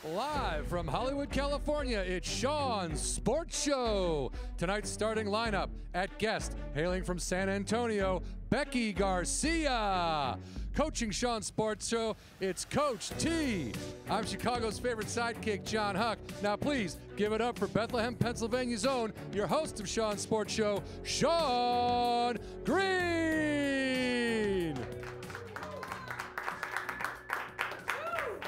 Live from Hollywood, California, it's Sean's Sports Show. Tonight's starting lineup at guest, hailing from San Antonio, Becky Garcia. Coaching Sean's Sports Show, it's Coach T. I'm Chicago's favorite sidekick, John Huck. Now please give it up for Bethlehem, Pennsylvania's own, your host of Sean's Sports Show, Sean Green.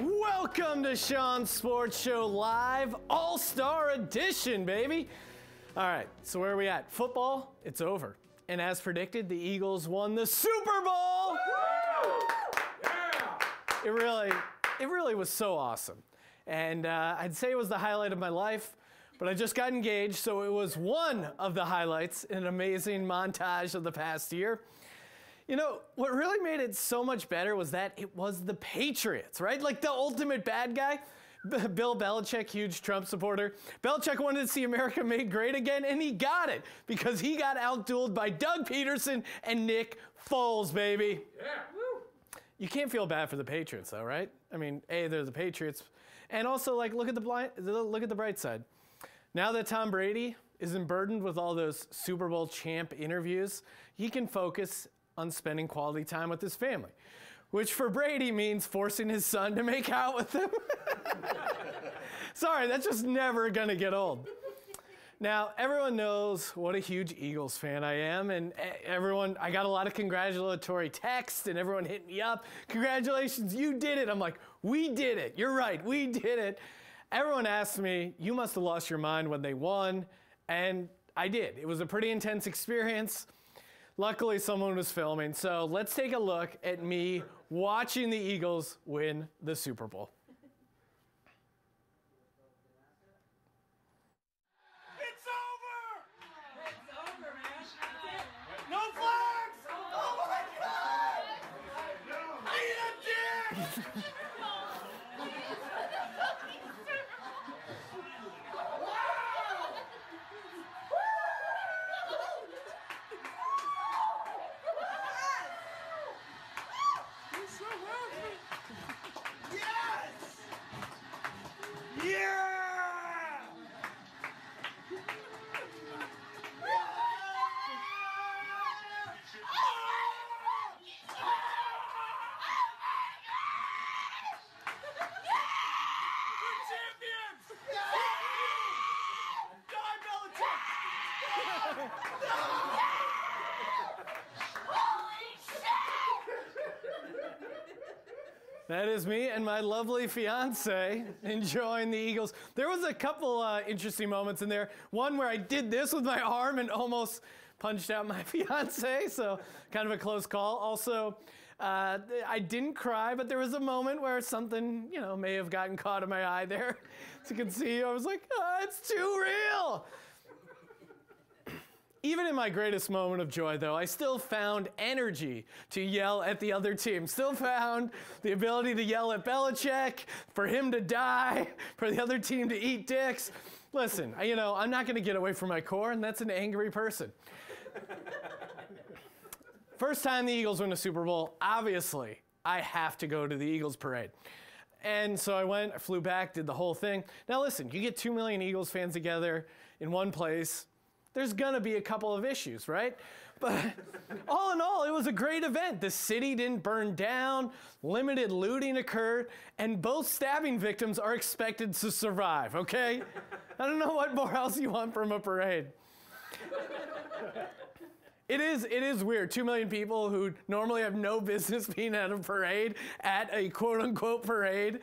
Welcome to Sean's Sports Show Live, All-Star Edition, baby. All right, so where are we at? Football, it's over. And as predicted, the Eagles won the Super Bowl. Yeah. It really was so awesome. And I'd say it was the highlight of my life, but I just got engaged, so it was one of the highlights in an amazing montage of the past year. You know, what really made it so much better was that it was the Patriots, right? Like the ultimate bad guy. Bill Belichick, huge Trump supporter. Belichick wanted to see America made great again, and he got it because he got outdueled by Doug Peterson and Nick Foles, baby. Yeah. Woo. You can't feel bad for the Patriots, though, right? I mean, A, they're the Patriots. And also, like, look at the bright side. Now that Tom Brady isn't burdened with all those Super Bowl champ interviews, he can focus on spending quality time with his family, which for Brady means forcing his son to make out with him. Sorry, that's just never gonna get old. Now, everyone knows what a huge Eagles fan I am, and I got a lot of congratulatory texts, and everyone hit me up. Congratulations, you did it. I'm like, we did it. You're right, we did it. Everyone asked me, you must have lost your mind when they won, and I did. It was a pretty intense experience. Luckily, someone was filming, so let's take a look at me watching the Eagles win the Super Bowl. It's over! It's over, man. No flags! Oh my God! Eat a dick! Yeah! That is me and my lovely fiance enjoying the Eagles. There was a couple interesting moments in there. One where I did this with my arm and almost punched out my fiance, so kind of a close call. Also, I didn't cry, but there was a moment where something, you know, may have gotten caught in my eye there. As you can see, I was like, oh, it's too real. Even in my greatest moment of joy, though, I still found energy to yell at the other team. Still found the ability to yell at Belichick, for him to die, for the other team to eat dicks. Listen, you know, I'm not going to get away from my core, and that's an angry person. First time the Eagles win a Super Bowl, obviously, I have to go to the Eagles parade. And so I went, I flew back, did the whole thing. Now listen, you get 2 million Eagles fans together in one place, there's gonna be a couple of issues, right? But all in all, it was a great event. The city didn't burn down, limited looting occurred, and both stabbing victims are expected to survive, okay? I don't know what more else you want from a parade. It is weird. 2 million people who normally have no business being at a parade, at a quote-unquote parade.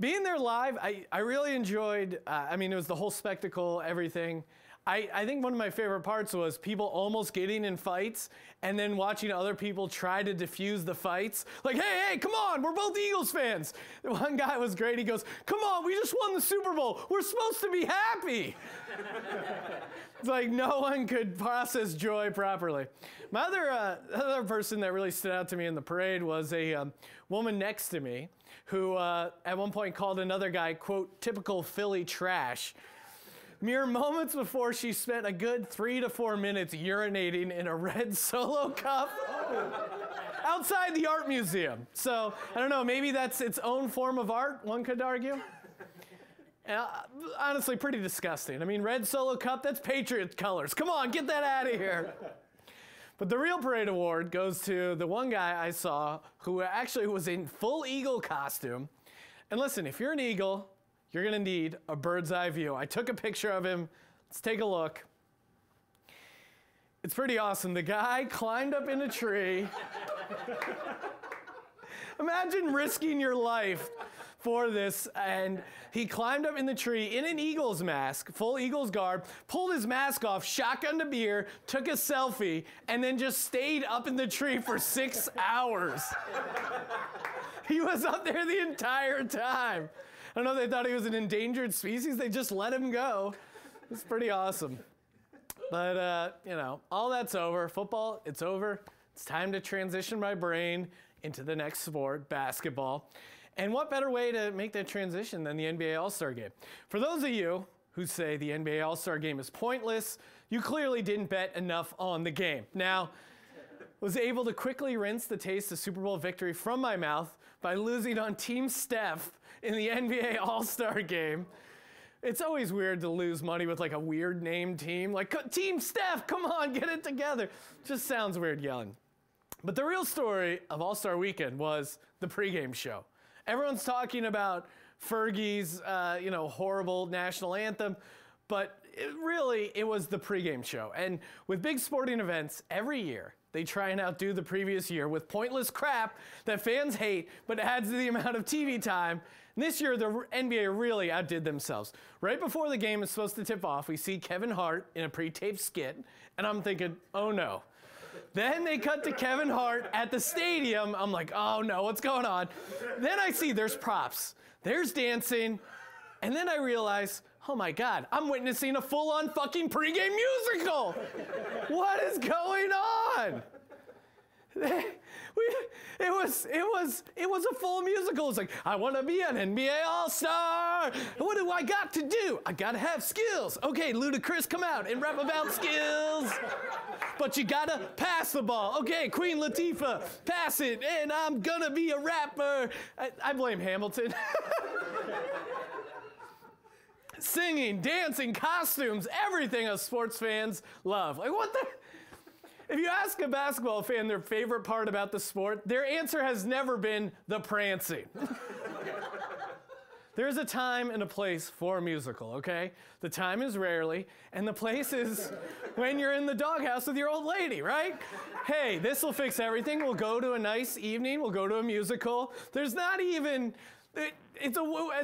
Being there live, I really enjoyed, I mean, it was the whole spectacle, everything. I think one of my favorite parts was people almost getting in fights and then watching other people try to defuse the fights. Like, hey, come on, we're both Eagles fans. The one guy was great. He goes, come on, we just won the Super Bowl. We're supposed to be happy. It's like no one could process joy properly. My other person that really stood out to me in the parade was a woman next to me who at one point called another guy, quote, typical Philly trash. Mere moments before she spent a good 3 to 4 minutes urinating in a red Solo cup. outside the art museum. So I don't know, maybe that's its own form of art, one could argue. Honestly, pretty disgusting. I mean, red Solo Cup, that's Patriot colors. Come on, get that out of here. But the real parade award goes to the one guy I saw who actually was in full eagle costume. And listen, if you're an eagle, you're gonna need a bird's eye view. I took a picture of him. Let's take a look. It's pretty awesome. The guy climbed up in a tree. Imagine risking your life for this, and he climbed up in the tree in an Eagles mask, full Eagles garb, pulled his mask off, shotgunned a beer, took a selfie, and then just stayed up in the tree for 6 hours. He was up there the entire time. I don't know if they thought he was an endangered species. They just let him go. It's pretty awesome. But, you know, all that's over. Football, it's over. It's time to transition my brain into the next sport, basketball. And what better way to make that transition than the NBA All-Star Game? For those of you who say the NBA All-Star Game is pointless, you clearly didn't bet enough on the game. Now, was able to quickly rinse the taste of Super Bowl victory from my mouth by losing on Team Steph in the NBA All-Star Game. It's always weird to lose money with like a weird named team. Like, Team Steph, come on, get it together. Just sounds weird yelling. But the real story of All-Star Weekend was the pregame show. Everyone's talking about Fergie's, horrible national anthem, but it was the pregame show. And with big sporting events, every year, they try and outdo the previous year with pointless crap that fans hate, but adds to the amount of TV time. And this year, the NBA really outdid themselves. Right before the game is supposed to tip off, we see Kevin Hart in a pre-taped skit, and I'm thinking, oh no. Then they cut to Kevin Hart at the stadium. I'm like, oh no, what's going on? Then I see there's props, there's dancing, and then I realize, oh my God, I'm witnessing a full-on fucking pregame musical. What is going on? It was a full musical. It's like, I want to be an NBA All-Star. What do I got to do? I got to have skills. Okay, Ludacris, come out and rap about skills. But you got to pass the ball. Okay, Queen Latifah, pass it, and I'm going to be a rapper. I blame Hamilton. Singing, dancing, costumes, everything us sports fans love. Like, what the? If you ask a basketball fan their favorite part about the sport, their answer has never been the prancing. There's a time and a place for a musical, okay? The time is rarely, and the place is when you're in the doghouse with your old lady, right? Hey, this will fix everything. We'll go to a nice evening. We'll go to a musical. There's not even... It's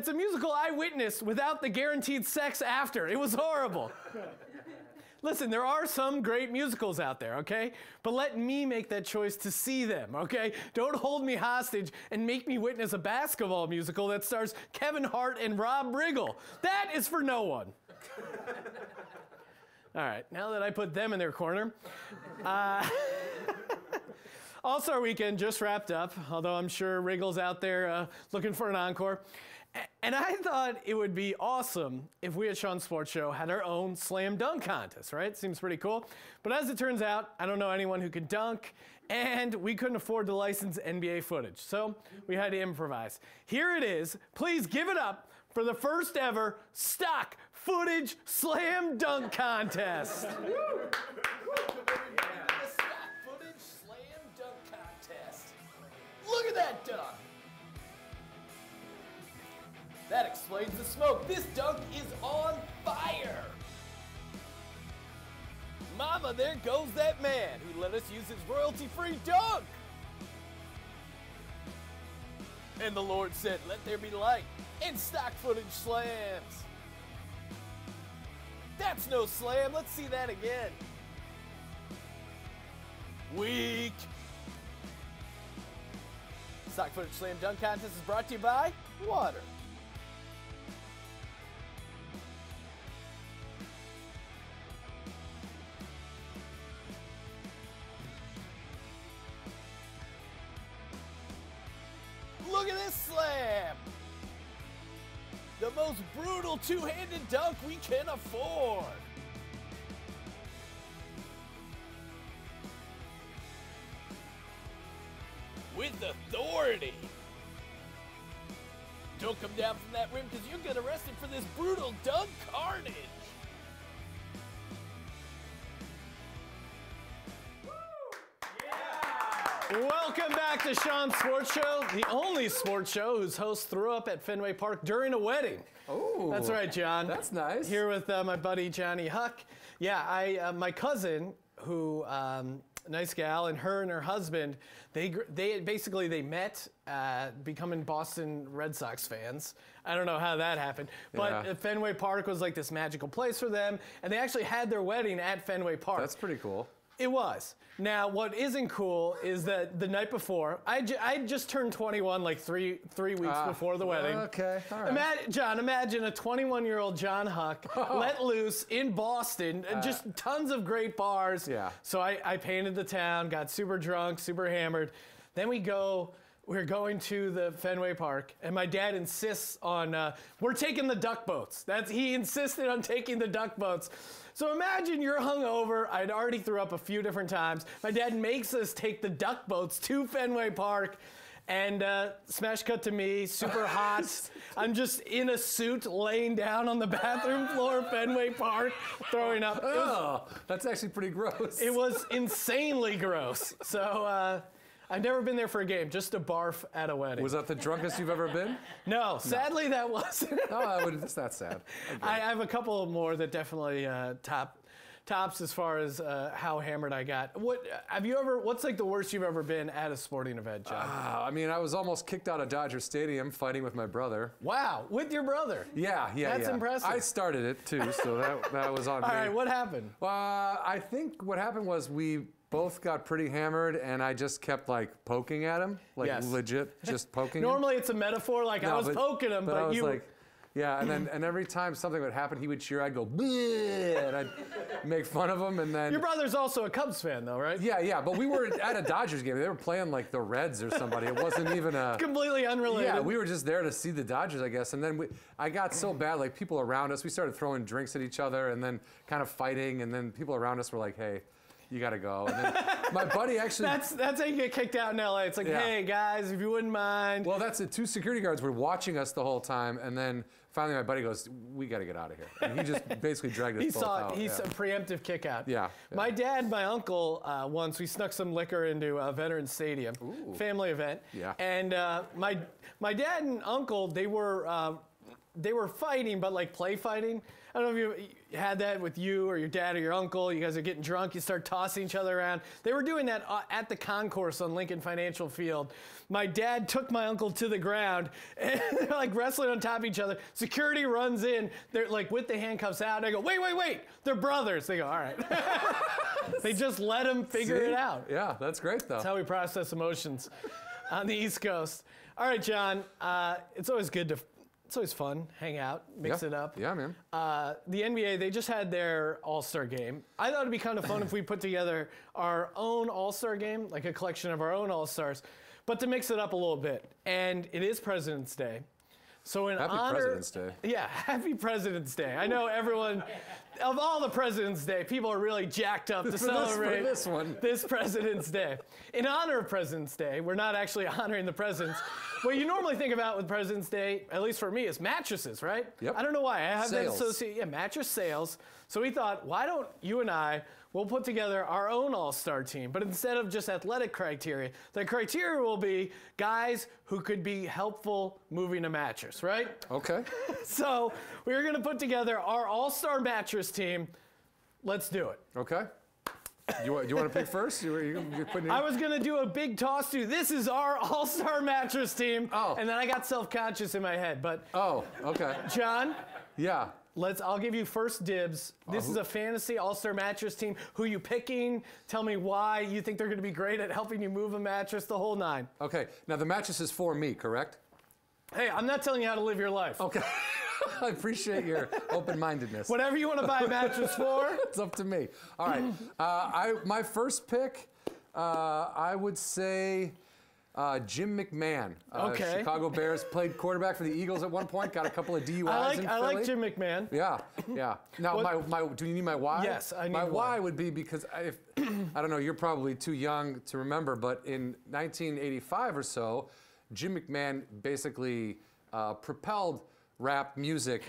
a musical I witnessed without the guaranteed sex after. It was horrible. Listen, there are some great musicals out there, okay? But let me make that choice to see them, okay? Don't hold me hostage and make me witness a basketball musical that stars Kevin Hart and Rob Riggle. That is for no one. All right, now that I put them in their corner, All-Star Weekend just wrapped up, although I'm sure Riggle's out there looking for an encore. And I thought it would be awesome if we at Sean's Sports Show had our own slam dunk contest, right? Seems pretty cool. But as it turns out, I don't know anyone who can dunk, and we couldn't afford to license NBA footage. So we had to improvise. Here it is. Please give it up for the first ever stock footage slam dunk contest. The stock footage slam dunk contest. Look at that dunk. That explains the smoke. This dunk is on fire. Mama, there goes that man who let us use his royalty-free dunk. And the Lord said, let there be light, and stock footage slams. That's no slam. Let's see that again. Weak. Stock footage slam dunk contest is brought to you by water. Look at this slam! The most brutal two-handed dunk we can afford. with authority. Don't come down from that rim because you'll get arrested for this brutal dunk carnage. Welcome back to Sean's Sports Show, the only sports show whose host threw up at Fenway Park during a wedding. Oh, that's right, John. That's nice. Here with my buddy Johnny Huck. Yeah, my cousin, who nice gal, and her husband, they basically met becoming Boston Red Sox fans. I don't know how that happened, but Fenway Park was like this magical place for them, and they actually had their wedding at Fenway Park. That's pretty cool. It was. Now, what isn't cool is that the night before, I just turned 21 like three weeks before the wedding. Okay, all right. John, imagine a 21-year-old John Huck let loose in Boston, just tons of great bars. Yeah. So I painted the town, got super drunk, super hammered. Then we're going to the Fenway Park, and my dad insists on, we're taking the duck boats. He insisted on taking the duck boats. So imagine you're hungover. I'd already threw up a few different times. My dad makes us take the duck boats to Fenway Park, and smash cut to me, super hot. I'm just in a suit laying down on the bathroom floor of Fenway Park, throwing up. That's actually pretty gross. It was insanely gross. So I've never been there for a game, just to barf at a wedding. Was that the drunkest you've ever been? No, sadly that wasn't. No, that's not sad. I have a couple more that definitely tops as far as how hammered I got. What's like the worst you've ever been at a sporting event, John? I mean, I was almost kicked out of Dodger Stadium fighting with my brother. Wow, with your brother? Yeah. That's impressive. I started it too, so that was on me. All right, what happened? I think what happened was we both got pretty hammered, and I just kept like poking at him, like legit, just poking. Normally it's a metaphor, like I was poking him, but I was you. Like, yeah, and every time something would happen, he would cheer. I'd go, bleh, and I'd make fun of him, and then. Your brother's also a Cubs fan, though, right? Yeah, but we were at a Dodgers game. They were playing like the Reds or somebody. It wasn't even a. Completely unrelated. Yeah, we were just there to see the Dodgers, I guess. And then I got so bad, like people around us, we started throwing drinks at each other, and then kind of fighting, and then people around us were like, "Hey, you got to go." And then my buddy actually. That's how you get kicked out in LA. It's like, hey guys, if you wouldn't mind. Well, that's it. 2 security guards were watching us the whole time, and then finally my buddy goes, "We got to get out of here." And he just basically dragged us both out. He's a preemptive kick out. Yeah. My dad, my uncle, once we snuck some liquor into a Veterans Stadium, family event. Yeah. And my dad and uncle, they were fighting, but like play fighting. I don't know if you had that with you or your dad or your uncle. You guys are getting drunk. You start tossing each other around. They were doing that at the concourse on Lincoln Financial Field. My dad took my uncle to the ground, and they're like wrestling on top of each other. Security runs in. They're like with the handcuffs out. And I go, wait. They're brothers. They go, all right. They just let them figure it out. Yeah, that's great, though. That's how we process emotions on the East Coast. All right, John. It's always fun, hang out, mix it up. Yeah, man. The NBA, they just had their All-Star game. I thought it'd be kind of fun if we put together our own All-Star game, like a collection of our own All-Stars, but to mix it up a little bit. And it is President's Day. So in Happy President's Day. Yeah, happy President's Day. I know everyone, of all the President's Day, people are really jacked up to celebrate this President's Day. In honor of President's Day, we're not actually honoring the presidents. What you normally think about with President's Day, at least for me, is mattresses, right? Yep. I don't know why. I have Sales. that associate. Yeah, mattress sales. So we thought, why don't you and we'll put together our own All-Star team, but instead of just athletic criteria, the criteria will be guys who could be helpful moving a mattress, right? Okay. So we're going to put together our All-Star Mattress team. Let's do it. Okay. You want to pick first? You're putting I was going to do a big toss to this is our All-Star Mattress team. Oh. And then I got self-conscious in my head. But Oh, okay. John, Yeah. I'll give you first dibs. This is a fantasy All-Star Mattress team. Who you picking? Tell me why you think they're going to be great at helping you move a mattress, the whole nine. Okay. Now the mattress is for me, correct? Hey, I'm not telling you how to live your life. Okay. I appreciate your open-mindedness. Whatever you want to buy a mattress for. It's up to me. All right. My first pick, I would say Jim McMahon. Okay. Chicago Bears, played quarterback for the Eagles at one point, got a couple of DUIs I like Jim McMahon. Yeah, yeah. Now, do you need my why? Yes, I need my why. why would be because if I don't know, you're probably too young to remember, but in 1985 or so, Jim McMahon basically propelled rap music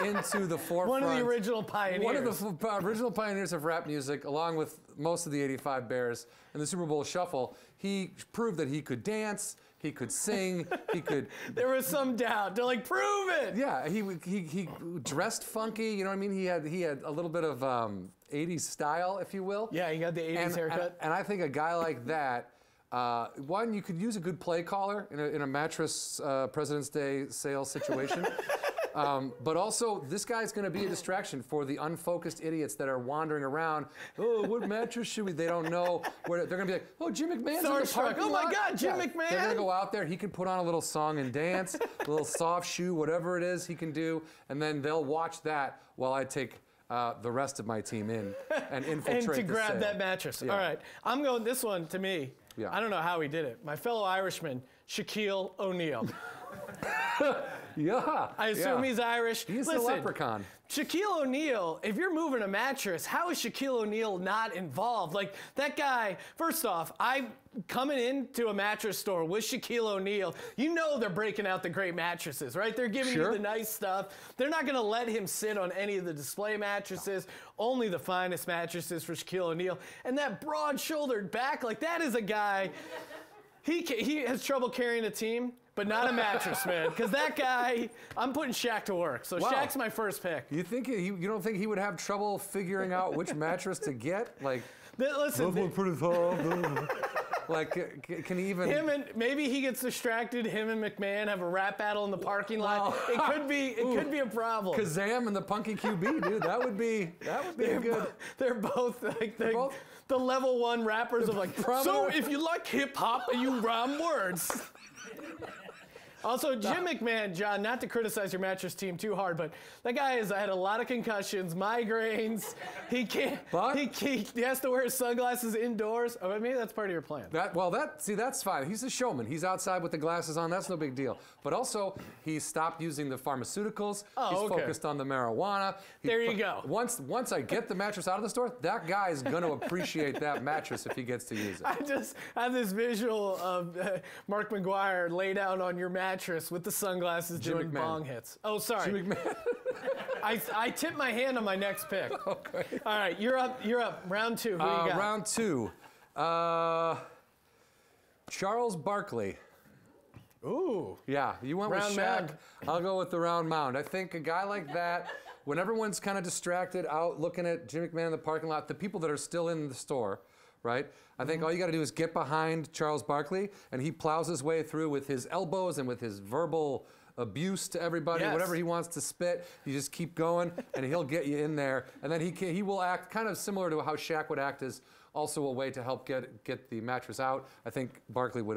into the forefront. One of the original pioneers. One of the original pioneers of rap music, along with most of the '85 Bears in the Super Bowl Shuffle. He proved that he could dance, he could sing, he could. There was some doubt. They're like, prove it. Yeah, he dressed funky. You know what I mean? He had a little bit of '80s style, if you will. Yeah, he got the '80s haircut. And I think a guy like that. One, you could use a good play caller in a mattress President's Day sales situation. But also, this guy's going to be a distraction for the unfocused idiots that are wandering around. Oh, what mattress should we? They don't know where. They're going to be like, oh, Jim McMahon's in the parking Oh lot. my God, Jim McMahon! They're going to go out there. He can put on a little song and dance, a little soft shoe, whatever it is he can do, and then they'll watch that while I take the rest of my team in and infiltrate and to the grab sale. that mattress. Yeah. All right, I'm going this one to me. Yeah. I don't know how he did it. My fellow Irishman, Shaquille O'Neal. Yeah. I assume he's Irish. He's Listen, the leprechaun. Shaquille O'Neal, if you're moving a mattress, how is Shaquille O'Neal not involved? Like, that guy, first off, I'm coming into a mattress store with Shaquille O'Neal. You know they're breaking out the great mattresses, right? They're giving you the nice stuff. They're not going to let him sit on any of the display mattresses, only the finest mattresses for Shaquille O'Neal. And that broad-shouldered back, like, that is a guy, he has trouble carrying a team. But not a mattress, man, because that guy, I'm putting Shaq to work. So Wow. Shaq's my first pick. You think you don't think he would have trouble figuring out which mattress to get? Like, Listen, like, can he even? him and maybe he gets distracted. Him and McMahon have a rap battle in the parking lot. It could be a problem. Kazam and the Punky QB, dude. That would be good. They're both like the level 1 rappers of like. So if you like hip hop and you rhyme words. Also, Jim McMahon, John, not to criticize your mattress team too hard, but that guy has had a lot of concussions, migraines. He can't. He has to wear his sunglasses indoors. Oh, maybe that's part of your plan. That's fine. He's a showman. He's outside with the glasses on. That's no big deal. But also, he stopped using the pharmaceuticals. He's focused on the marijuana. There you go. Once I get the mattress out of the store, that guy is going to appreciate that mattress if he gets to use it. I just have this visual of Mark McGuire laid out on your mattress with the sunglasses doing bong hits. Oh, sorry. Jim McMahon. I tipped my hand on my next pick. Okay. All right, you're up. Round 2. Who do you got? Round 2. Charles Barkley. Ooh. Yeah, you went Round with Shaq. mound. I'll go with the round mound. I think a guy like that, when everyone's kind of distracted out looking at Jim McMahon in the parking lot, the people that are still in the store, right? I think all you got to do is get behind Charles Barkley, and he plows his way through with his elbows and with his verbal abuse to everybody, whatever he wants to spit. You just keep going, and he'll get you in there. And then he will act kind of similar to how Shaq would act as also a way to help get the mattress out. I think Barkley would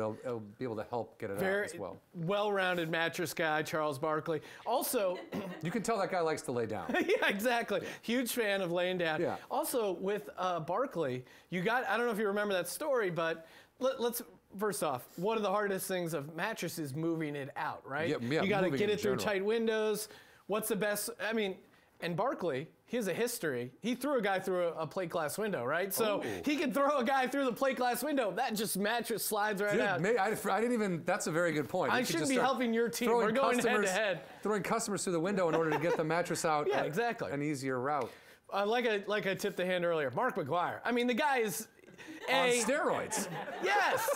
be able to help get it out as well. Well-rounded mattress guy, Charles Barkley. Also, you can tell that guy likes to lay down. Yeah, exactly. Huge fan of laying down. Yeah. Also, with Barkley, I don't know if you remember that story, but let's. First off, one of the hardest things of mattress is moving it out, right? Yeah, you got to moving get in it through general. tight windows. What's the best? I mean, and Barkley, he has a history. He threw a guy through a plate glass window, right? So he can throw a guy through the plate glass window. That just mattress slides right out. I didn't even. That's a very good point. I shouldn't be helping your team. We're going head to head. Throwing customers through the window in order to get the mattress out. Yeah, exactly. An easier route. Like I tipped the hand earlier, Mark McGuire. I mean, the guy is on steroids. Yes.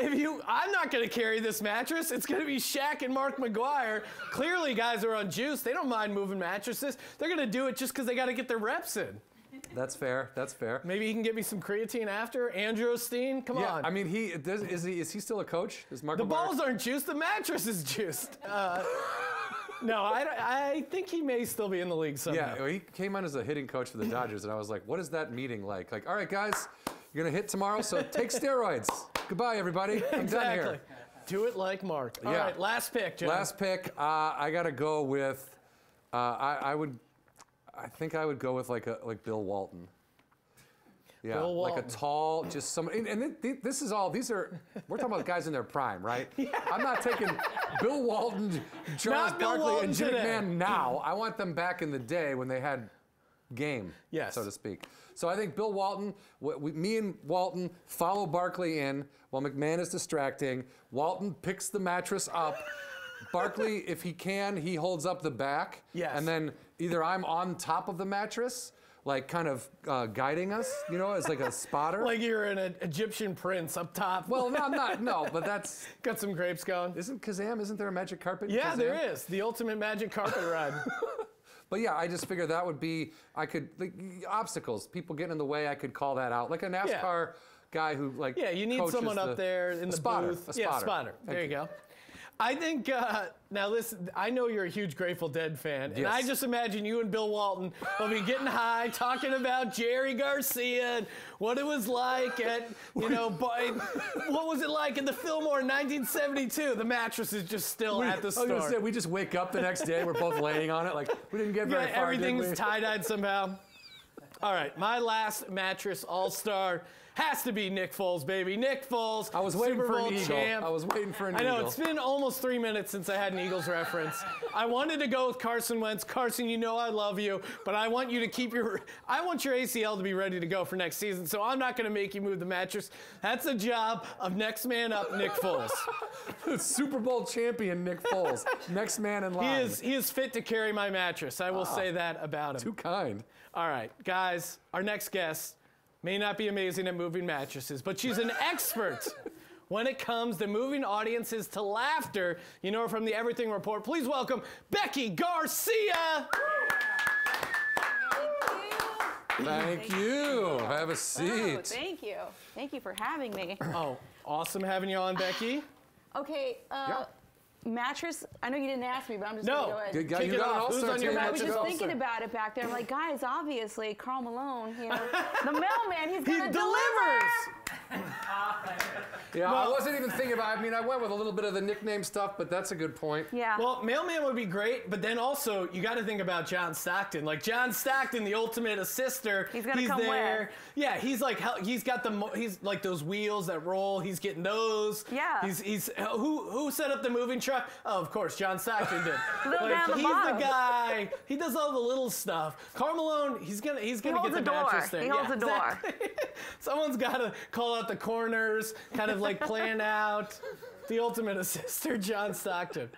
I'm not going to carry this mattress. It's going to be Shaq and Mark McGuire. Clearly, guys are on juice. They don't mind moving mattresses. They're going to do it just because they got to get their reps in. That's fair. That's fair. Maybe he can get me some creatine after. Androsteen, come on. I mean, is he still a coach? Is Mark the McGuire? balls aren't juiced. The mattress is juiced. No, I think he may still be in the league someday. Yeah, he came on as a hitting coach for the Dodgers, and I was like, what is that meeting like? Like, all right, guys, you're going to hit tomorrow, so take steroids. Goodbye, everybody. I'm done here. Do it like Mark. All right, last pick, John. Last pick, I got to go with, I think I would go with like Bill Walton. Yeah, Bill like a Walton. tall, just some. And this is all. We're talking about guys in their prime, right? Yeah. I'm not taking Bill Walton, Charles Not Bill Barkley, Walton and Jim today. McMahon now. I want them back in the day when they had game, Yes. so to speak. So I think Bill Walton, me and Walton follow Barkley in while McMahon is distracting. Walton picks the mattress up. Barkley, if he can, he holds up the back. Yes. And then either I'm on top of the mattress, like kind of guiding us, as like a spotter. Like you're an Egyptian prince up top. Well, no, I'm not. No, but that's. Got some grapes going. Isn't there a magic carpet? in Yeah, Kazam? there is. The ultimate magic carpet ride. But yeah, I just figured that would be, obstacles, people getting in the way, I could call that out. Like a NASCAR guy who Yeah, you need coaches someone up there in the spotter, booth. A spotter. Yeah, spotter. There you go. I think, now listen, I know you're a huge Grateful Dead fan, and Yes. I just imagine you and Bill Walton will be getting high, talking about Jerry Garcia and what it was like at, what was it like in the Fillmore in 1972? The mattress is just still at the I was gonna store. say, we just wake up the next day, we're both laying on it, like we didn't get very far, did we? Everything's tie-dyed somehow. All right, my last mattress all-star has to be Nick Foles, baby. Nick Foles, I was waiting Super for Bowl an eagle. champ. I was waiting for an I know, eagle. it's been almost 3 minutes since I had an Eagles reference. I wanted to go with Carson Wentz. Carson, you know I love you, but I want you to keep I want your ACL to be ready to go for next season, so I'm not going to make you move the mattress. That's the job of next man up, Nick Foles. Super Bowl champion Nick Foles, next man in line. He is fit to carry my mattress. I will say that about him. Too kind. All right, guys, our next guest may not be amazing at moving mattresses, but she's an expert when it comes to moving audiences to laughter. You know her from the Everything Report. Please welcome Becky Garcia. Thank you. Have a Oh, seat. thank you. Thank you for having me. Oh, awesome having you on, Becky. Okay, mattress, I know you didn't ask me, but I'm just No. going to go ahead. Good guy. Kick You it got an off. Who's all-star on your team. I was mattress just all-star? thinking about it back there. I'm like, guys, obviously, Karl Malone, the mailman, he's going to delivers. Yeah, Well- I wasn't even thinking about I went with a little bit of the nickname stuff, but that's a good point. Yeah. Well, Mailman would be great, but then also you got to think about John Stockton. Like John Stockton, the ultimate assister. He's gonna come there. with. Yeah, he's like he's got he's like those wheels that roll. He's getting those. Yeah. He's who set up the moving truck? Oh, of course, John Stockton did. Little down the he's bottom. the guy. He does all the little stuff. Karl Malone, he's gonna holds get the the door. mattress thing. He holds the door. Exactly. Someone's got to call out the corners, kind of like plan out. The ultimate assister, John Stockton.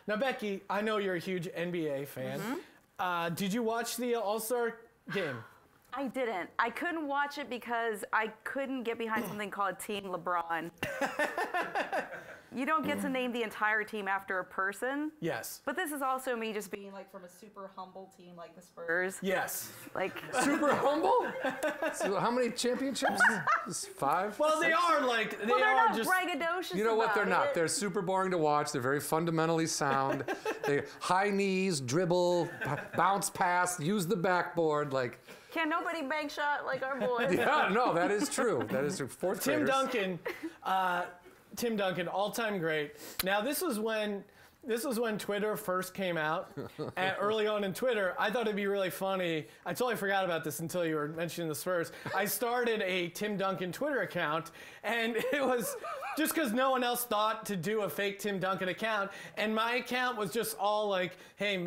Now, Becky, I know you're a huge NBA fan. Mm-hmm. Did you watch the All-Star game? I didn't. I couldn't watch it because I couldn't get behind something called Team LeBron. You don't get to name the entire team after a person. Yes. But this is also me just being like from a super humble team like the Spurs. Yes. Like, Super humble? So how many championships? Just 5? Well, they are like well, they're are not just. braggadocious. You know what? They're about not. it. They're super boring to watch. They're very fundamentally sound. They high knees, dribble, bounce pass, use the backboard. Like, Can nobody bank shot like our boys? yeah, no, that is true. That is true. Fourth Tim graders. Duncan, all-time great. Now, this was when Twitter first came out. And early on in Twitter, I thought it'd be really funny. I totally forgot about this until you were mentioning the Spurs. I started a Tim Duncan Twitter account, and it was just because no one else thought to do a fake Tim Duncan account. And my account was just all like, hey,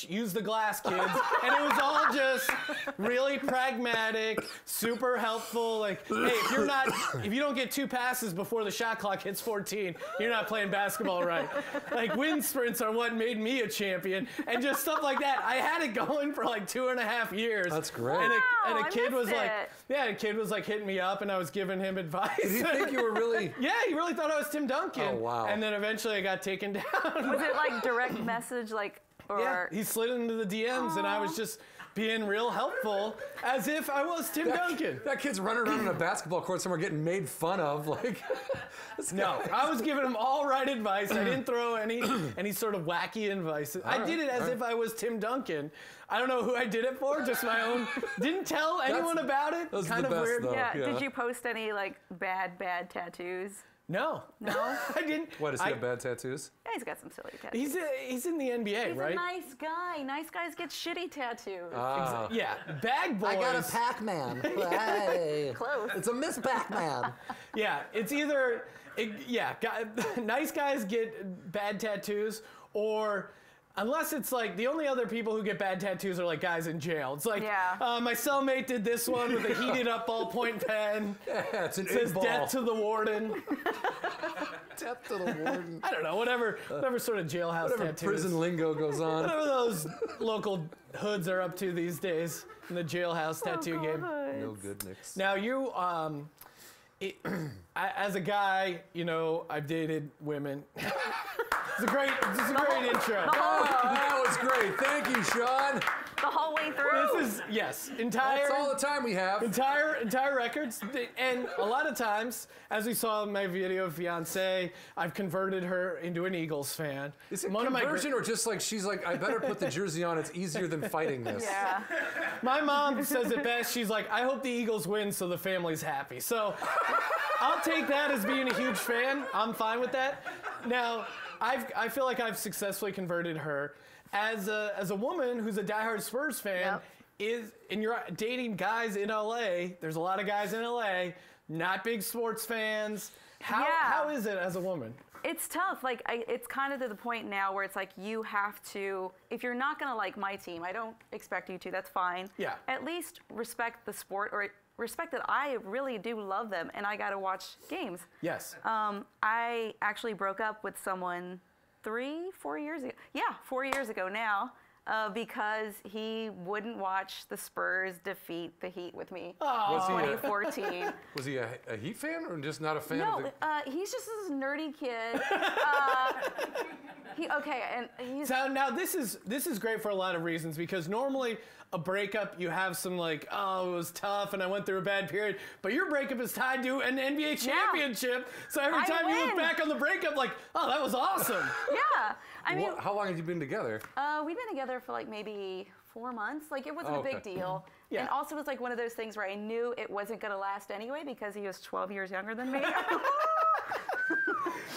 use the glass, kids. And it was all just really pragmatic, super helpful. Like, hey, if you don't get 2 passes before the shot clock hits 14, you're not playing basketball right. Like, wind sprints are what made me a champion, and just stuff like that. I had it going for like 2.5 years. That's great. And Wow, a kid I was missed like, it. yeah, a kid was like hitting me up, and I was giving him advice. Did he think you were really? Yeah, he really thought I was Tim Duncan. Oh, wow. And then eventually I got taken down. Was it like direct message, like, or? Yeah, he slid into the DMs, and I was just being real helpful, as if I was Tim Duncan. That kid's running around on a basketball court somewhere getting made fun of. Like, No, I was giving him all right advice. I didn't throw any sort of wacky advice. I did it as if I was Tim Duncan. I don't know who I did it for, just my own. Didn't tell anyone about it. That's Kind the of best, weird. though. Yeah. Yeah. Did you post any like bad tattoos? No. No? I didn't. What, does he have bad tattoos? Yeah, he's got some silly tattoos. He's in the NBA, He's right? a nice guy. Nice guys get shitty tattoos. Yeah, bag boys. I got a Pac-Man. Hey. Close. It's a Miss Pac-Man. Yeah, it's either, nice guys get bad tattoos, or unless it's like the only other people who get bad tattoos are like guys in jail. It's like, my cellmate did this one with a heated up ballpoint pen. Yeah, it's an It says eight ball. death to the warden. Death to the warden. I don't know, whatever sort of jailhouse Whatever tattoos. prison lingo goes on. Whatever those local hoods are up to these days in the jailhouse tattoo game. No good, Nicks. Now you, as a guy, you know, I've dated women. It's a great intro. That was great. Thank you, Sean. The whole way through. This is, entire. That's all the time we have. Entire records, and a lot of times, as we saw in my video of Fiancé, I've converted her into an Eagles fan. Is it One of my conversion or just like she's like, I better put the jersey on, it's easier than fighting this? Yeah. My mom says it best. She's like, I hope the Eagles win so the family's happy. So I'll take that as being a huge fan. I'm fine with that. Now, I feel like I've successfully converted her. As a woman who's a diehard Spurs fan, and you're dating guys in LA, there's a lot of guys in LA, not big sports fans. How is it as a woman? It's tough. Like, it's kind of to the point now where it's like you have to, if you're not going to like my team, I don't expect you to, that's fine. Yeah. At least respect the sport, or respect that I really do love them and I got to watch games. Yes. I actually broke up with someone 4 years ago. Yeah, 4 years ago now. Because he wouldn't watch the Spurs defeat the Heat with me in 2014. Was he a Heat fan or just not a fan No, of the... he's just this nerdy kid. So now this is great for a lot of reasons, because normally a breakup you have some like, oh, it was tough and I went through a bad period, but your breakup is tied to an NBA championship. So every time you look back on the breakup, like, oh, that was awesome. Yeah, I mean, How long have you been together? we've been together for like maybe 4 months. Like, it wasn't a big deal. Yeah. And also it was like one of those things where I knew it wasn't going to last anyway because he was 12 years younger than me.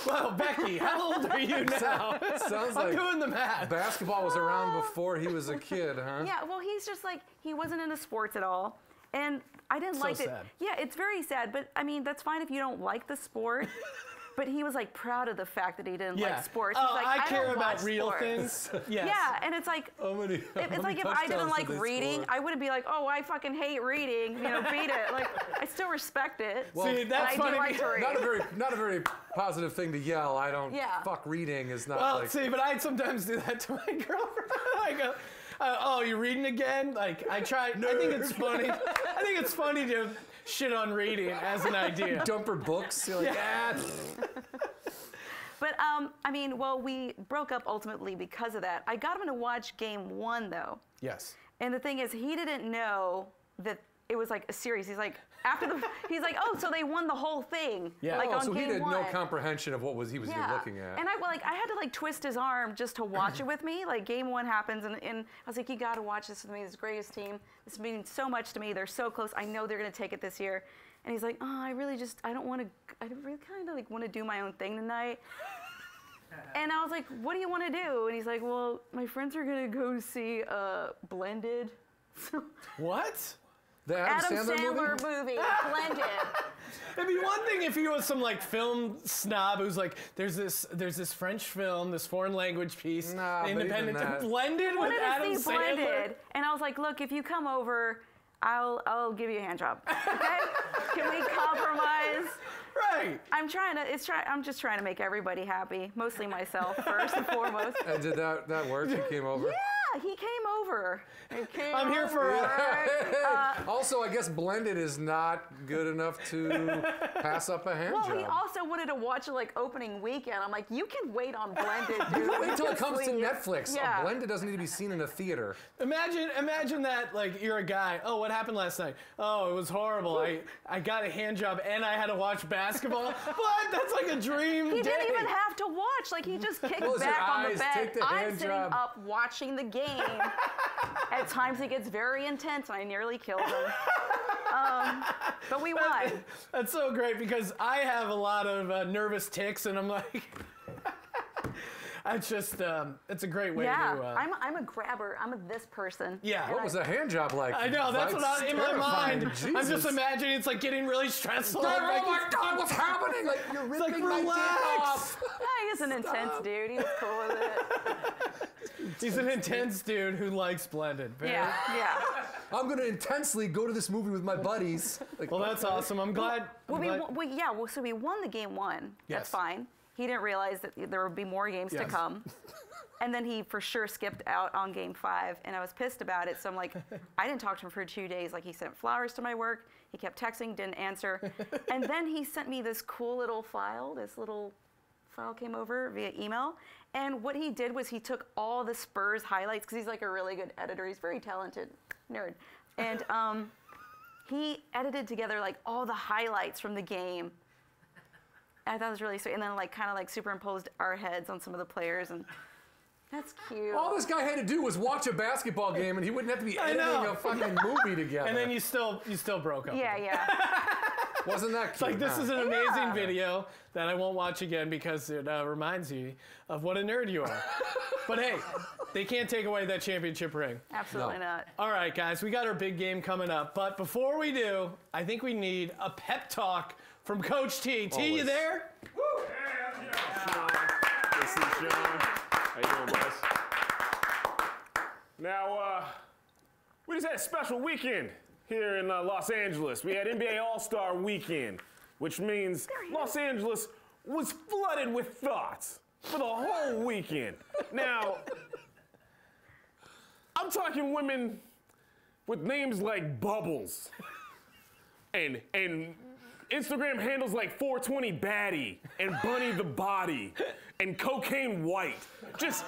Well, Becky, how old are you now? Sounds I'm like doing the math. basketball was around before he was a kid, huh? Yeah, well, he's just like, he wasn't into sports at all. And I didn't like it. sad. Yeah, it's very sad. But I mean, that's fine if you don't like the sport. But he was like proud of the fact that he didn't like sports. He's like, I care don't about watch real sports. things. Yes. Yeah, and it's like, it's like if I didn't like reading, I wouldn't be like, oh, I fucking hate reading. You know, beat it. Like, I still respect it. Well, See, that's and I funny. do like to read. Not a very positive thing to yell. I don't fuck reading is not Well, like... see, but I sometimes do that to my girlfriend. I go, oh, you're reading again? Like, I try. I think it's funny. I think it's funny to shit on reading as an idea. Dump her books. You're like, But, I mean, well, we broke up ultimately because of that. I got him to watch game 1, though. Yes. And the thing is, he didn't know that it was like a series. He's like, he's like, oh, so they won the whole thing. Yeah. Like, on so he game had 1. no comprehension of what he was even looking at. And I had to like twist his arm just to watch it with me. Like, game 1 happens, and I was like, you got to watch this with me. This is the greatest team. This means so much to me. They're so close. I know they're going to take it this year. And he's like, oh, I really kind of like want to do my own thing tonight. And I was like, what do you want to do? And he's like, well, my friends are going to go see Blended. What? The Adam Sandler movie, Blended. It'd be one thing if he was some like film snob who's like, there's this French film, this foreign language piece, independent, Blended with Adam see Sandler. Blended. And I was like, look, if you come over, I'll give you a hand job. Okay? Can we compromise? Right. I'm just trying to make everybody happy, mostly myself first and foremost. And did that work? He came over? Yeah, he came over. I'm here for Also, I guess Blended is not good enough to pass up a hand job. Well, he also wanted to watch it like opening weekend. I'm like, you can wait on Blended, dude. Wait until it comes to Sleep. Netflix. Yeah. Blended doesn't need to be seen in a theater. Imagine that, like, you're a guy. Oh, what happened last night? Oh, it was horrible. I got a hand job and I had to watch basketball. What? That's like a dream He day. didn't even have to watch. Like, he just kicked Close your back on the eyes, bed. take the I'm hand sitting job. up watching the game. At times it gets very intense and I nearly killed him. But we won. That's so great because I have a lot of nervous tics, and I'm like, it's just, it's a great way to. I'm a grabber. I'm this person. Yeah. What was a hand job like? I know, that's what in my mind. Jesus. I'm just imagining it's like getting really stressful. Oh my God, what's happening? Like, you're It's like, ripping my dick off. He's an intense dude. He was cool with it. He's an intense dude who likes blended. Yeah. I'm gonna intensely go to this movie with my buddies. Like, Well, that's awesome. I'm glad. So we won the game one. Yes. That's fine. He didn't realize that there would be more games to Yes. come. And then he for sure skipped out on game 5, and I was pissed about it. So I'm like, I didn't talk to him for 2 days. Like, he sent flowers to my work. He kept texting, didn't answer. And then he sent me this cool little file. This little file came over via email. And what he did was he took all the Spurs highlights, because he's like a really good editor. He's a very talented nerd. And he edited together like all the highlights from the game. And I thought it was really sweet. And then like kind of like superimposed our heads on some of the players, and that's cute. All this guy had to do was watch a basketball game, and he wouldn't have to be editing know. a fucking movie together. And then you still broke up. Yeah. Wasn't that cute? It's like, this is an amazing video that I won't watch again because it reminds you of what a nerd you are. But hey, they can't take away that championship ring. Absolutely not. All right, guys, we got our big game coming up. But before we do, I think we need a pep talk from Coach T. T, you Always. there? This is Sean. How you doing, boys? Now, we just had a special weekend here in Los Angeles. We had NBA All-Star Weekend, which means Los Angeles was flooded with thoughts for the whole weekend. Now, I'm talking women with names like Bubbles and Instagram handles like 420 Baddie and Bunny the Body and Cocaine White. Just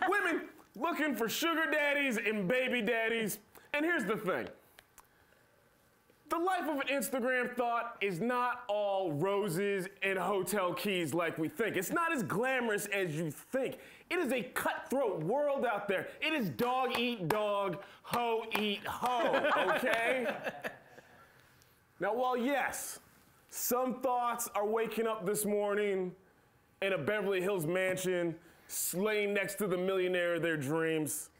women looking for sugar daddies and baby daddies. And here's the thing. The life of an Instagram thought is not all roses and hotel keys like we think. It's not as glamorous as you think. It is a cutthroat world out there. It is dog eat dog, hoe eat hoe, okay? Now, while yes, some thoughts are waking up this morning in a Beverly Hills mansion, laying next to the millionaire of their dreams.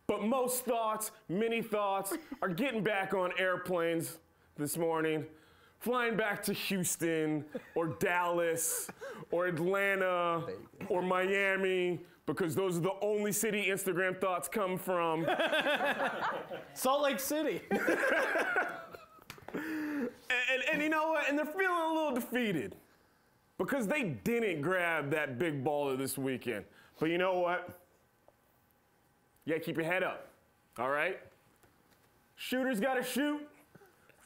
But most thoughts, many thoughts, are getting back on airplanes this morning, flying back to Houston or Dallas or Atlanta or Miami, because those are the only city Instagram thoughts come from. Salt Lake City. And you know what? And they're feeling a little defeated because they didn't grab that big baller this weekend. But you know what? You gotta keep your head up, all right? Shooters gotta shoot,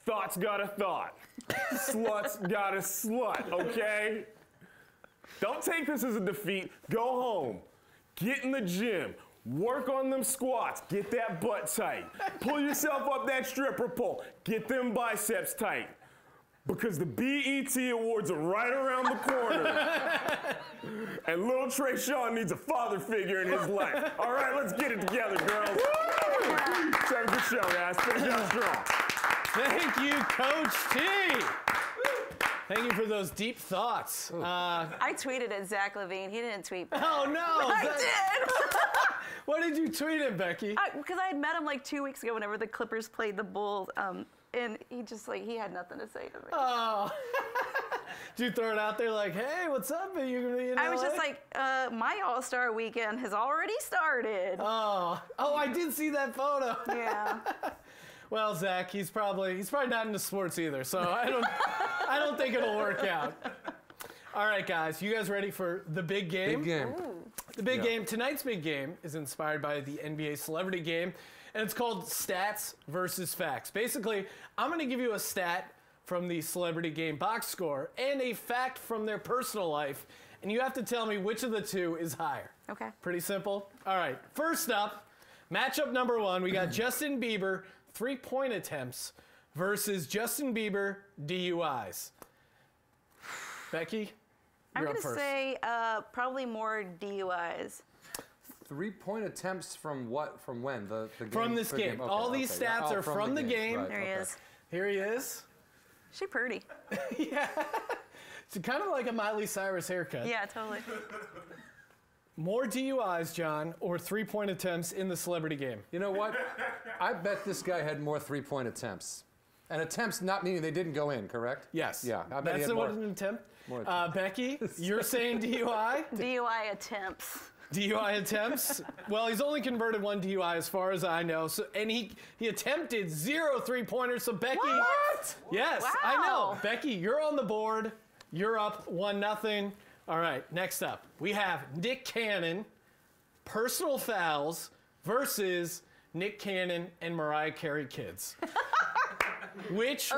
thoughts gotta thought, sluts gotta slut, okay? Don't take this as a defeat. Go home, get in the gym, work on them squats, get that butt tight. Pull yourself up that stripper pole, get them biceps tight. Because the BET Awards are right around the corner. And little Trey Sean needs a father figure in his life. All right, let's get it together, girls. Woo! Let's have a good show, guys. Finish out strong. Thank you, Coach T. Thank you for those deep thoughts. I tweeted at Zach Levine. He didn't tweet back. Oh, no. I did. What did you tweet at, Becky? Because I had met him like 2 weeks ago whenever the Clippers played the Bulls. And he just like, he had nothing to say to me. Oh. Did you throw it out there like, hey, what's up? Are you gonna be in I was LA? just like, my All-Star weekend has already started. Oh, I did see that photo. Yeah. Well, Zach, he's probably not into sports either, so I don't think it'll work out. All right, guys, you guys ready for the big game? Big game. The big game. Tonight's big game is inspired by the NBA Celebrity Game, and it's called Stats versus Facts. Basically, I'm going to give you a stat from the Celebrity Game box score and a fact from their personal life, and you have to tell me which of the two is higher. Okay. Pretty simple. All right, first up, matchup number 1, we got Justin Bieber 3-point attempts versus Justin Bieber DUIs. Becky, I'm you're going up to first. say probably more DUIs. 3-point attempts from what? From when? The game? From this The game. Okay, All these okay, yeah. stats Oh, are from the game. Right, There he okay. is. Here he is. She pretty. Yeah. It's kind of like a Miley Cyrus haircut. Yeah, totally. More DUIs, John, or 3-point attempts in the celebrity game? You know what? I bet this guy had more 3-point attempts. And attempts not meaning they didn't go in, correct? Yes. Yeah, I bet he That's had what more. an attempt. More attempts. Becky, you're saying DUI? DUI attempts. DUI attempts? Well, he's only converted 1 DUI as far as I know. So, and he attempted 0 3-pointers. So Becky, What? Yes, Wow. I know. Becky, you're on the board. You're up 1-0. All right, next up, we have Nick Cannon, personal fouls versus Nick Cannon and Mariah Carey kids. Which?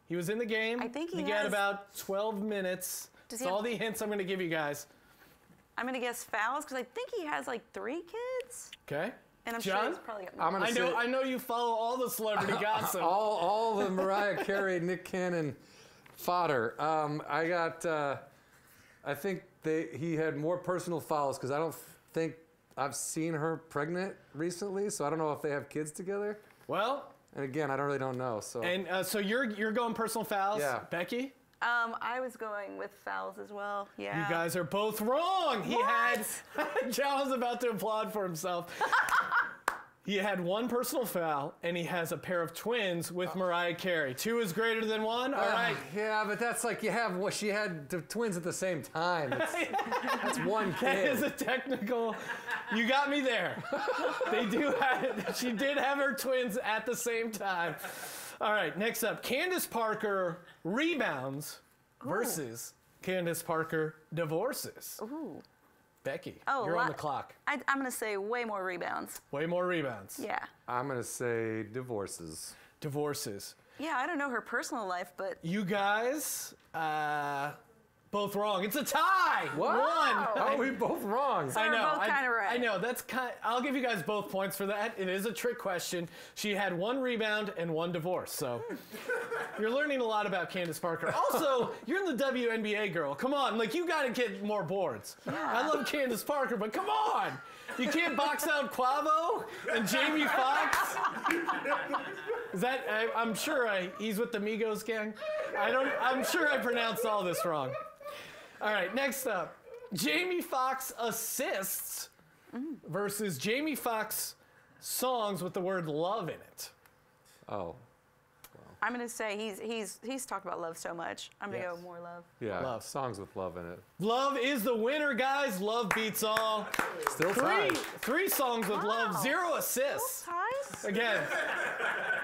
He was in the game. I think he got has- about 12 minutes. Does That's he all have- the hints I'm going to give you guys. I'm gonna guess fouls because I think he has like 3 kids, Okay. and I'm sure John? he's probably got more. I'm gonna say I know you follow all the celebrity gossip. all the Mariah Carey, Nick Cannon fodder. I think he had more personal fouls because I don't think I've seen her pregnant recently, so I don't know if they have kids together. Well, And again, I really don't know. So and so you're going personal fouls, Yeah. Becky? I was going with fouls as well. Yeah. You guys are both wrong. He had John was about to applaud for himself. He had 1 personal foul, and he has a pair of twins with Mariah Carey. 2 is greater than 1. All right. Yeah, but that's like she had the twins at the same time. That's one That kid. is a technical. You got me there. She did have her twins at the same time. All right, next up, Candace Parker rebounds versus Candace Parker divorces. Ooh. Becky, Oh, you're on the clock. I'm gonna say way more rebounds. Way more rebounds. Yeah. I'm gonna say divorces. Divorces. Yeah, I don't know her personal life, but You guys, both wrong. It's a tie. What? One. How are we both wrong? So we're both kinda right. I know. I'll give you guys both points for that. It is a trick question. She had 1 rebound and 1 divorce. So you're learning a lot about Candace Parker. Also, you're the WNBA girl. Come on, you got to get more boards. I love Candace Parker, but come on. You can't box out Quavo and Jamie Foxx. Is that? I'm sure he's with the Migos gang. I'm sure I pronounced all this wrong. All right, next up, Jamie Foxx assists versus Jamie Foxx songs with the word love in it. Oh, I'm gonna say he's talked about love so much. I'm gonna Yes. go more love. yeah. Love. Songs with love in it. Love is the winner, guys. Love beats all. Still tied. Three songs with love, Wow. 0 assists. Ties? Again,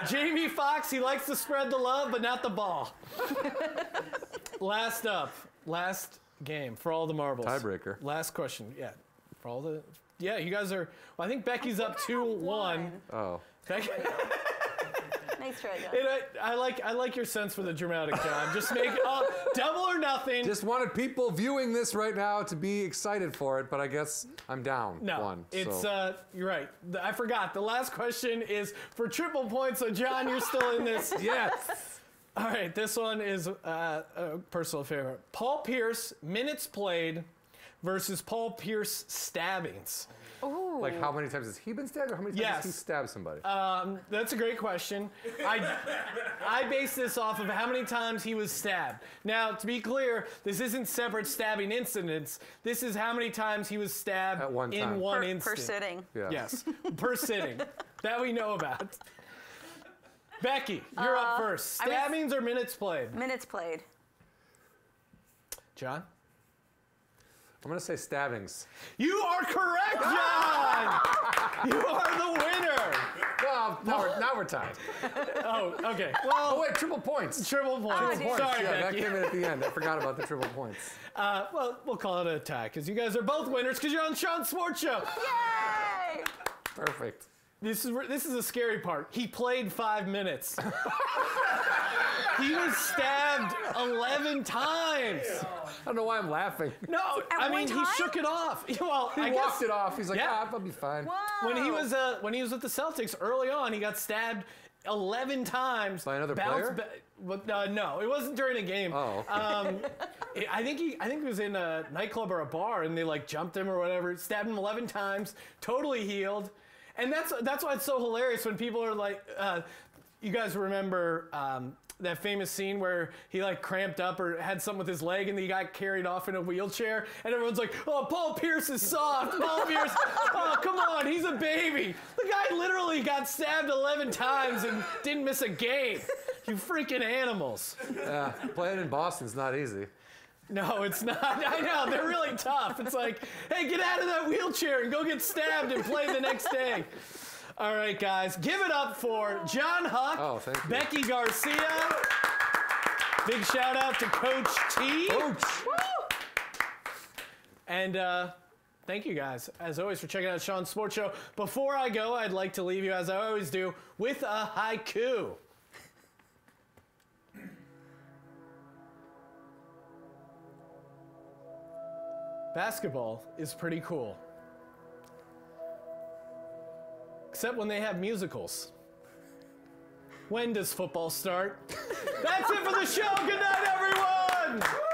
Jamie Foxx, he likes to spread the love, but not the ball. Last up, last game for all the marbles. Tiebreaker. Last question, yeah. For all the, yeah, you guys are. Well, I think Becky's up 2-1. Oh. Becky, Nice try, John. I like your sense for the dramatic, John. Just make double or nothing. Just wanted people viewing this right now to be excited for it, but I guess I'm down No, 1. it's so. you're right. I forgot. The last question is for triple points. So John, you're still in this. Yes. All right, this one is a personal favorite. Paul Pierce minutes played versus Paul Pierce stabbings. Ooh. Like how many times has he been stabbed, or how many times has he Yes. stabbed somebody? That's a great question. I base this off of how many times he was stabbed. Now, to be clear, this isn't separate stabbing incidents. This is how many times he was stabbed At one in time. one per instant. sitting. Yeah. Yes, per sitting. That we know about. Becky, you're up first. I was- Stabbings or minutes played? Minutes played. John? I'm gonna say stabbings. You are correct, John! You are the winner! Well, now we're tied. Oh, okay. Oh Well, wait, triple points. triple points. dear. Sorry, Yeah, that Becky. came in at the end. I forgot about the triple points. Well, we'll call it a tie because you guys are both winners because you're on Sean's Sports Show. Yay! Perfect. This is a scary part. He played 5 minutes. He was stabbed 11 times. I don't know why I'm laughing. No, At I one mean he time? shook it off. Well, He I walked guess it off. He's like, Yeah. I'll be fine. Whoa. when he was with the Celtics early on, he got stabbed 11 times. By another bounced player? No, it wasn't during a game. Oh. I think he was in a nightclub or a bar, and they jumped him or whatever, stabbed him 11 times, totally healed. And that's why it's so hilarious when people are like, you guys remember that famous scene where he like cramped up or had something with his leg and he got carried off in a wheelchair and everyone's like, oh, Paul Pierce is soft. Paul Pierce, oh, come on, he's a baby. The guy literally got stabbed 11 times and didn't miss a game. You freaking animals. Yeah, playing in Boston's not easy. No, it's not. I know, they're really tough. It's like, hey, get out of that wheelchair and go get stabbed and play the next day. All right, guys, give it up for John Huck, thank you. Becky Garcia. Big shout out to Coach T. Coach. And thank you guys, as always, for checking out Sean's Sports Show. Before I go, I'd like to leave you, as I always do, with a haiku. Basketball is pretty cool. Except when they have musicals. When does football start? That's it for the show. Good night, everyone!